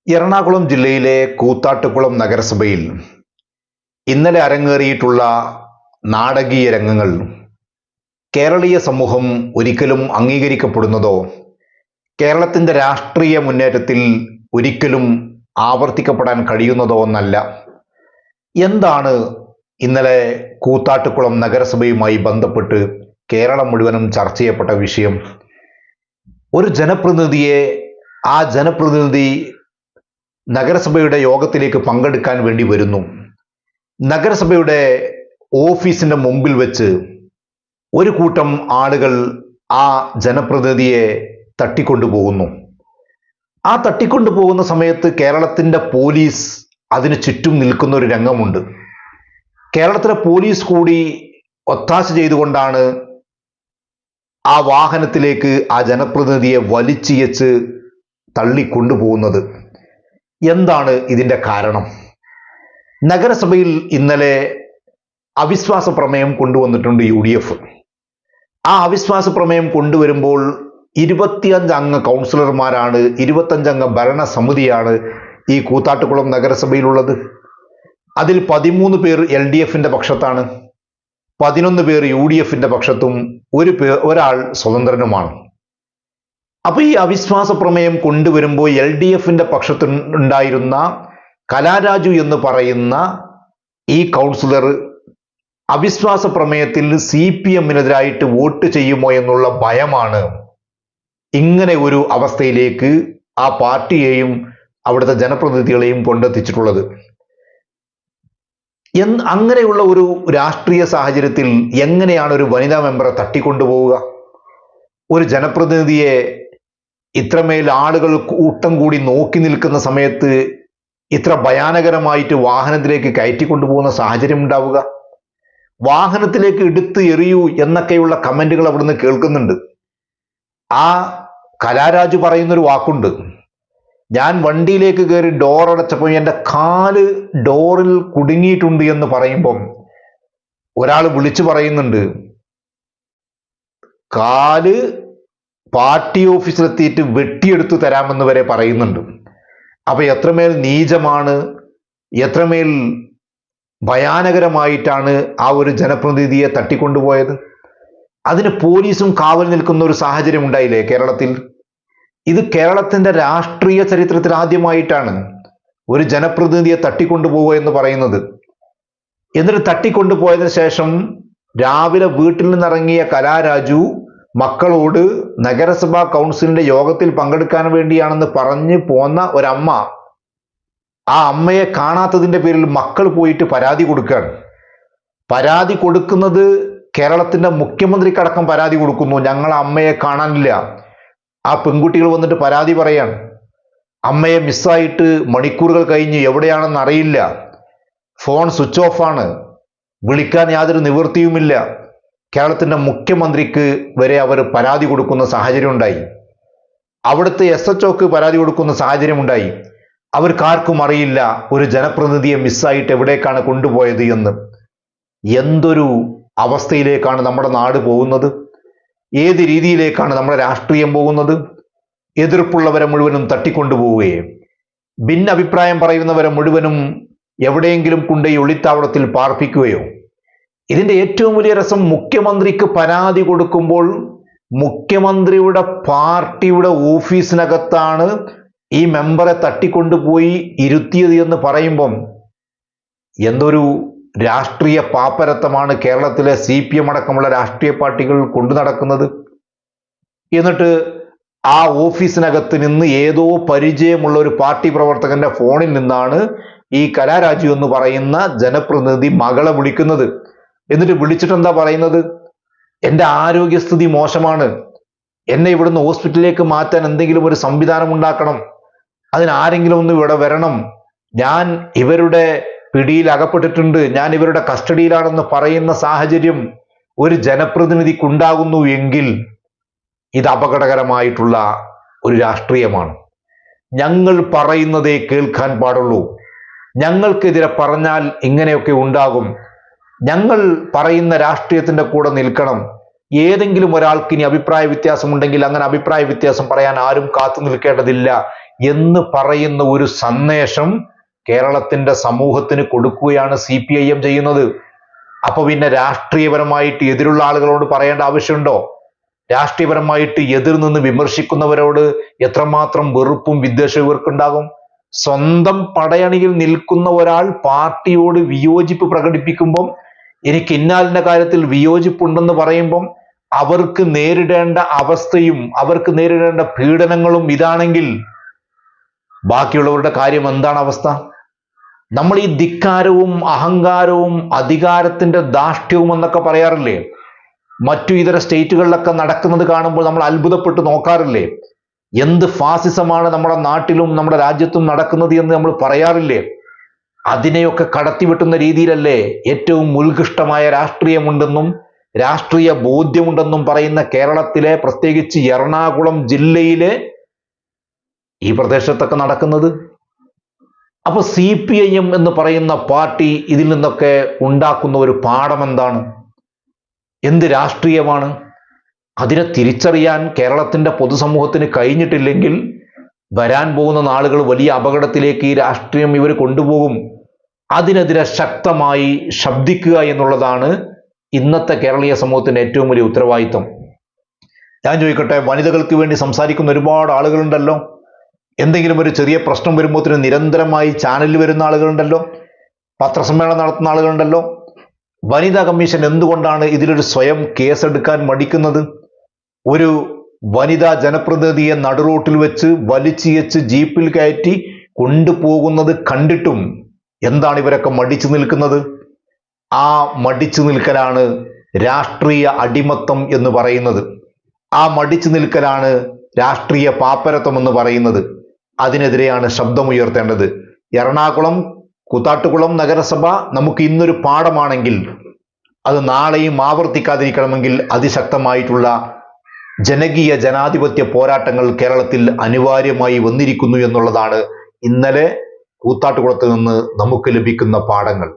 എറണാകുളം ജില്ലയിലെ കൂത്താട്ടുകുളം നഗരസഭയിൽ ഇന്നലെ അരങ്ങേറിയിട്ടുള്ള നാടകീയ രംഗങ്ങൾ കേരളീയ സമൂഹം ഒരിക്കലും അംഗീകരിക്കപ്പെടുന്നതോ കേരളത്തിൻ്റെ രാഷ്ട്രീയ മുന്നേറ്റത്തിൽ ഒരിക്കലും ആവർത്തിക്കപ്പെടാൻ കഴിയുന്നതോ ഒന്നല്ല. എന്താണ് ഇന്നലെ കൂത്താട്ടുകുളം നഗരസഭയുമായി ബന്ധപ്പെട്ട് കേരളം മുഴുവനും ചർച്ച ചെയ്യപ്പെട്ട വിഷയം? ഒരു ജനപ്രതിനിധിയെ ആ ജനപ്രതിനിധി നഗരസഭയുടെ യോഗത്തിലേക്ക് പങ്കെടുക്കാൻ വേണ്ടി വരുന്നു. നഗരസഭയുടെ ഓഫീസിന്റെ മുമ്പിൽ വെച്ച് ഒരു കൂട്ടം ആളുകൾ ആ ജനപ്രതിനിധിയെ തട്ടിക്കൊണ്ടുപോകുന്നു. ആ തട്ടിക്കൊണ്ടുപോകുന്ന സമയത്ത് കേരളത്തിൻ്റെ പോലീസ് അതിന് ചുറ്റും നിൽക്കുന്ന ഒരു രംഗമുണ്ട്. കേരളത്തിലെ പോലീസ് കൂടി ഒത്താശ ചെയ്തുകൊണ്ടാണ് ആ വാഹനത്തിലേക്ക് ആ ജനപ്രതിനിധിയെ വലിച്ചിഴച്ച് തള്ളിക്കൊണ്ടുപോകുന്നത്. എന്താണ് ഇതിൻ്റെ കാരണം? നഗരസഭയിൽ ഇന്നലെ അവിശ്വാസ പ്രമേയം കൊണ്ടുവന്നിട്ടുണ്ട് UDF. ആ അവിശ്വാസ പ്രമേയം കൊണ്ടുവരുമ്പോൾ 25 അംഗ കൗൺസിലർമാരാണ്, 25 അംഗ ഭരണസമിതിയാണ് ഈ കൂത്താട്ടുകുളം നഗരസഭയിലുള്ളത്. അതിൽ 13 പേർ LDFന്റെ പക്ഷത്താണ്, 11 പേർ UDFന്റെ പക്ഷത്തും, ഒരാൾ സ്വതന്ത്രനുമാണ്. അപ്പൊ ഈ അവിശ്വാസ പ്രമേയം കൊണ്ടുവരുമ്പോൾ LDFന്റെ പക്ഷത്ത് ഉണ്ടായിരുന്ന കലാരാജു എന്ന് പറയുന്ന ഈ കൗൺസിലർ അവിശ്വാസ പ്രമേയത്തിൽ CPMനെതിരായിട്ട് വോട്ട് ചെയ്യുമോ എന്നുള്ള ഭയമാണ് ഇങ്ങനെ ഒരു അവസ്ഥയിലേക്ക് ആ പാർട്ടിയെയും അവിടുത്തെ ജനപ്രതിനിധികളെയും കൊണ്ടെത്തിച്ചിട്ടുള്ളത്. അങ്ങനെയുള്ള ഒരു രാഷ്ട്രീയ സാഹചര്യത്തിൽ എങ്ങനെയാണ് ഒരു വനിതാ മെമ്പറെ തട്ടിക്കൊണ്ടുപോവുക? ഒരു ജനപ്രതിനിധിയെ ഇത്രമേൽ ആളുകൾ കൂട്ടം കൂടി നോക്കി നിൽക്കുന്ന സമയത്ത് ഇത്ര ഭയാനകരമായിട്ട് വാഹനത്തിലേക്ക് കയറ്റിക്കൊണ്ടുപോകുന്ന സാഹചര്യം ഉണ്ടാവുക? വാഹനത്തിലേക്ക് എടുത്ത് എറിയൂ എന്നൊക്കെയുള്ള കമന്റുകൾ അവിടുന്ന് കേൾക്കുന്നുണ്ട്. ആ കലാരാജു പറയുന്നൊരു വാക്കുണ്ട്, ഞാൻ വണ്ടിയിലേക്ക് കയറി ഡോർ അടച്ചപ്പോൾ എൻ്റെ കാല് ഡോറിൽ കുടുങ്ങിയിട്ടുണ്ട് എന്ന് പറയുമ്പം ഒരാൾ വിളിച്ചു പറയുന്നുണ്ട്, കാല് പാർട്ടി ഓഫീസിലെത്തിയിട്ട് വെട്ടിയെടുത്തു തരാമെന്ന് വരെ പറയുന്നുണ്ട്. അപ്പൊ എത്രമേൽ നീചമാണ്, എത്രമേൽ ഭയാനകരമായിട്ടാണ് ആ ഒരു ജനപ്രതിനിധിയെ തട്ടിക്കൊണ്ടുപോയത്. അതിന് പോലീസും കാവൽ നിൽക്കുന്ന ഒരു സാഹചര്യം ഉണ്ടായില്ലേ കേരളത്തിൽ? ഇത് കേരളത്തിന്റെ രാഷ്ട്രീയ ചരിത്രത്തിൽ ആദ്യമായിട്ടാണ് ഒരു ജനപ്രതിനിധിയെ തട്ടിക്കൊണ്ടുപോവുക എന്ന് പറയുന്നത്. എന്നിട്ട് തട്ടിക്കൊണ്ടുപോയതിനു ശേഷം രാവിലെ വീട്ടിൽ നിന്നിറങ്ങിയ കലാരാജു മക്കളോട് നഗരസഭാ കൗൺസിലിന്റെ യോഗത്തിൽ പങ്കെടുക്കാൻ വേണ്ടിയാണെന്ന് പറഞ്ഞു പോന്ന ഒരമ്മ, ആ അമ്മയെ കാണാത്തതിന്റെ പേരിൽ മക്കൾ പോയിട്ട് പരാതി കൊടുക്കുകയാണ്. പരാതി കൊടുക്കുന്നത് കേരളത്തിന്റെ മുഖ്യമന്ത്രിക്കടക്കം പരാതി കൊടുക്കുന്നു, ഞങ്ങൾ അമ്മയെ കാണാനില്ല. ആ പെൺകുട്ടികൾ വന്നിട്ട് പരാതി പറയാണ്, അമ്മയെ മിസ്സായിട്ട് മണിക്കൂറുകൾ കഴിഞ്ഞ് എവിടെയാണെന്ന് അറിയില്ല, ഫോൺ സ്വിച്ച് ഓഫ് ആണ്, വിളിക്കാൻ യാതൊരു നിവൃത്തിയുമില്ല. കേരളത്തിന്റെ മുഖ്യമന്ത്രിക്ക് വരെ അവർ പരാതി കൊടുക്കുന്ന സാഹചര്യം ഉണ്ടായി. അവിടുത്തെ SHOക്ക് പരാതി കൊടുക്കുന്ന സാഹചര്യം ഉണ്ടായി. അവർക്കാർക്കും അറിയില്ല ഒരു ജനപ്രതിനിധിയെ മിസ്സായിട്ട് എവിടേക്കാണ് കൊണ്ടുപോയത് എന്ന്. എന്തൊരു അവസ്ഥയിലേക്കാണ് നമ്മുടെ നാട് പോകുന്നത്? ഏത് രീതിയിലേക്കാണ് നമ്മുടെ രാഷ്ട്രീയം പോകുന്നത്? എതിർപ്പുള്ളവരെ മുഴുവനും തട്ടിക്കൊണ്ടുപോവുകയും ഭിന്നഭിപ്രായം പറയുന്നവരെ മുഴുവനും എവിടെയെങ്കിലും കൊണ്ടുപോയി ഒളിത്താവളത്തിൽ പാർപ്പിക്കുകയോ? ഇതിന്റെ ഏറ്റവും വലിയ രസം, മുഖ്യമന്ത്രിക്ക് പരാതി കൊടുക്കുമ്പോൾ മുഖ്യമന്ത്രിയുടെ പാർട്ടിയുടെ ഓഫീസിനകത്താണ് ഈ മെമ്പറെ തട്ടിക്കൊണ്ടുപോയി ഇരുത്തിയത് എന്ന് പറയുമ്പം എന്തൊരു രാഷ്ട്രീയ പാപ്പരത്തമാണ് കേരളത്തിലെ CPM അടക്കമുള്ള രാഷ്ട്രീയ പാർട്ടികൾ കൊണ്ടു നടക്കുന്നത്. എന്നിട്ട് ആ ഓഫീസിനകത്ത് നിന്ന് ഏതോ പരിചയമുള്ള ഒരു പാർട്ടി പ്രവർത്തകന്റെ ഫോണിൽ നിന്നാണ് ഈ കലാരാജു എന്ന് പറയുന്ന ജനപ്രതിനിധി മകളെ വിളിക്കുന്നത്. എന്നിട്ട് വിളിച്ചിട്ട് എന്താ പറയുന്നത്? എൻ്റെ ആരോഗ്യസ്ഥിതി മോശമാണ്, എന്നെ ഇവിടുന്ന് ഹോസ്പിറ്റലിലേക്ക് മാറ്റാൻ എന്തെങ്കിലും ഒരു സംവിധാനം ഉണ്ടാക്കണം, അതിനാരെങ്കിലും ഒന്ന് ഇവിടെ വരണം, ഞാൻ ഇവരുടെ പിടിയിൽ അകപ്പെട്ടിട്ടുണ്ട്, ഞാൻ ഇവരുടെ കസ്റ്റഡിയിലാണെന്ന് പറയുന്ന സാഹചര്യം ഒരു ജനപ്രതിനിധിക്കുണ്ടാകുന്നു എങ്കിൽ ഇത് അപകടകരമായിട്ടുള്ള ഒരു രാഷ്ട്രീയമാണ്. ഞങ്ങൾ പറയുന്നതേ കേൾക്കാൻ പാടുള്ളൂ, ഞങ്ങൾക്കെതിരെ പറഞ്ഞാൽ ഇങ്ങനെയൊക്കെ ഉണ്ടാകും, ഞങ്ങൾ പറയുന്ന രാഷ്ട്രീയത്തിന്റെ കൂടെ നിൽക്കണം, ഏതെങ്കിലും ഒരാൾക്ക് ഇനി അഭിപ്രായ വ്യത്യാസം ഉണ്ടെങ്കിൽ അങ്ങനെ അഭിപ്രായ വ്യത്യാസം പറയാൻ ആരും കാത്തു നിൽക്കേണ്ടതില്ല എന്ന് പറയുന്ന ഒരു സന്ദേശം കേരളത്തിന്റെ സമൂഹത്തിന് കൊടുക്കുകയാണ് CPIM ചെയ്യുന്നത്. അപ്പൊ പിന്നെ രാഷ്ട്രീയപരമായിട്ട് എതിരുള്ള ആളുകളോട് പറയേണ്ട ആവശ്യമുണ്ടോ? രാഷ്ട്രീയപരമായിട്ട് എതിർ നിന്ന് വിമർശിക്കുന്നവരോട് എത്രമാത്രം വെറുപ്പും വിദ്വേഷവും ഇവർക്കുണ്ടാകും? സ്വന്തം പടയണിയിൽ നിൽക്കുന്ന ഒരാൾ പാർട്ടിയോട് വിയോജിപ്പ് പ്രകടിപ്പിക്കുമ്പം, എനിക്ക് ഇന്നാലിന്റെ കാര്യത്തിൽ വിയോജിപ്പുണ്ടെന്ന് പറയുമ്പം അവർക്ക് നേരിടേണ്ട അവസ്ഥയും അവർക്ക് നേരിടേണ്ട പീഡനങ്ങളും ഇതാണെങ്കിൽ ബാക്കിയുള്ളവരുടെ കാര്യം എന്താണ് അവസ്ഥ? നമ്മൾ ഈ ധിക്കാരവും അഹങ്കാരവും അധികാരത്തിന്റെ ധാർഷ്ട്യവും എന്നൊക്കെ പറയാറില്ലേ? മറ്റു ഇതര സ്റ്റേറ്റുകളിലൊക്കെ നടക്കുന്നത് കാണുമ്പോൾ നമ്മൾ അത്ഭുതപ്പെട്ട് നോക്കാറില്ലേ? എന്ത് ഫാസിസമാണ് നമ്മുടെ നാട്ടിലും നമ്മുടെ രാജ്യത്തും നടക്കുന്നത് എന്ന് നമ്മൾ പറയാറില്ലേ? അതിനെയൊക്കെ കടത്തിവെട്ടുന്ന രീതിയിലല്ലേ ഏറ്റവും ഉത്കൃഷ്ടമായ രാഷ്ട്രീയമുണ്ടെന്നും രാഷ്ട്രീയ ബോധ്യമുണ്ടെന്നും പറയുന്ന കേരളത്തിലെ, പ്രത്യേകിച്ച് എറണാകുളം ജില്ലയിലെ ഈ പ്രദേശത്തൊക്കെ നടക്കുന്നത്? അപ്പൊ CPIM എന്ന് പറയുന്ന പാർട്ടി ഇതിൽ നിന്നൊക്കെ ഉണ്ടാക്കുന്ന ഒരു പാഠം എന്താണ്? എന്ത് രാഷ്ട്രീയമാണ്? അതിനെ തിരിച്ചറിയാൻ കേരളത്തിന്റെ പൊതുസമൂഹത്തിന് കഴിഞ്ഞിട്ടില്ലെങ്കിൽ വരാൻ പോകുന്ന നാളുകൾ വലിയ അപകടത്തിലേക്ക് ഈ രാഷ്ട്രീയം ഇവർ കൊണ്ടുപോകും. അതിനെതിരെ ശക്തമായി ശബ്ദിക്കുക എന്നുള്ളതാണ് ഇന്നത്തെ കേരളീയ സമൂഹത്തിന്റെ ഏറ്റവും വലിയ ഉത്തരവാദിത്വം. ഞാൻ ചോദിക്കട്ടെ, വനിതകൾക്ക് വേണ്ടി സംസാരിക്കുന്ന ഒരുപാട് ആളുകളുണ്ടല്ലോ. എന്തെങ്കിലും ഒരു ചെറിയ പ്രശ്നം വരുമ്പോഴത്തേന് നിരന്തരമായി ചാനലിൽ വരുന്ന ആളുകളുണ്ടല്ലോ, പത്രസമ്മേളനം നടത്തുന്ന ആളുകളുണ്ടല്ലോ. വനിതാ കമ്മീഷൻ എന്തുകൊണ്ടാണ് ഇതിലൊരു സ്വയം കേസെടുക്കാൻ മടിക്കുന്നത്? ഒരു വനിതാ ജനപ്രതിനിധിയെ നടുറോട്ടിൽ വെച്ച് വലിച്ചിയച്ച് ജീപ്പിൽ കയറ്റി കൊണ്ടുപോകുന്നത് കണ്ടിട്ടും എന്താണ് ഇവരൊക്കെ മടിച്ചു നിൽക്കുന്നത്? ആ മടിച്ചു നിൽക്കലാണ് രാഷ്ട്രീയ അടിമത്തം എന്ന് പറയുന്നത്. ആ മടിച്ചു നിൽക്കലാണ് രാഷ്ട്രീയ പാപ്പരത്വം എന്ന് പറയുന്നത്. അതിനെതിരെയാണ് ശബ്ദമുയർത്തേണ്ടത്. എറണാകുളം കൂത്താട്ടുകുളം നഗരസഭ നമുക്ക് ഇന്നൊരു പാഠമാണെങ്കിൽ അത് നാളെയും ആവർത്തിക്കാതിരിക്കണമെങ്കിൽ അതിശക്തമായിട്ടുള്ള ജനകീയ ജനാധിപത്യ പോരാട്ടങ്ങൾ കേരളത്തിൽ അനിവാര്യമായി വന്നിരിക്കുന്നു എന്നുള്ളതാണ് ഇന്നലെ കൂത്താട്ടുകുളത്ത് നിന്ന് നമുക്ക് ലഭിക്കുന്ന പാഠങ്ങൾ.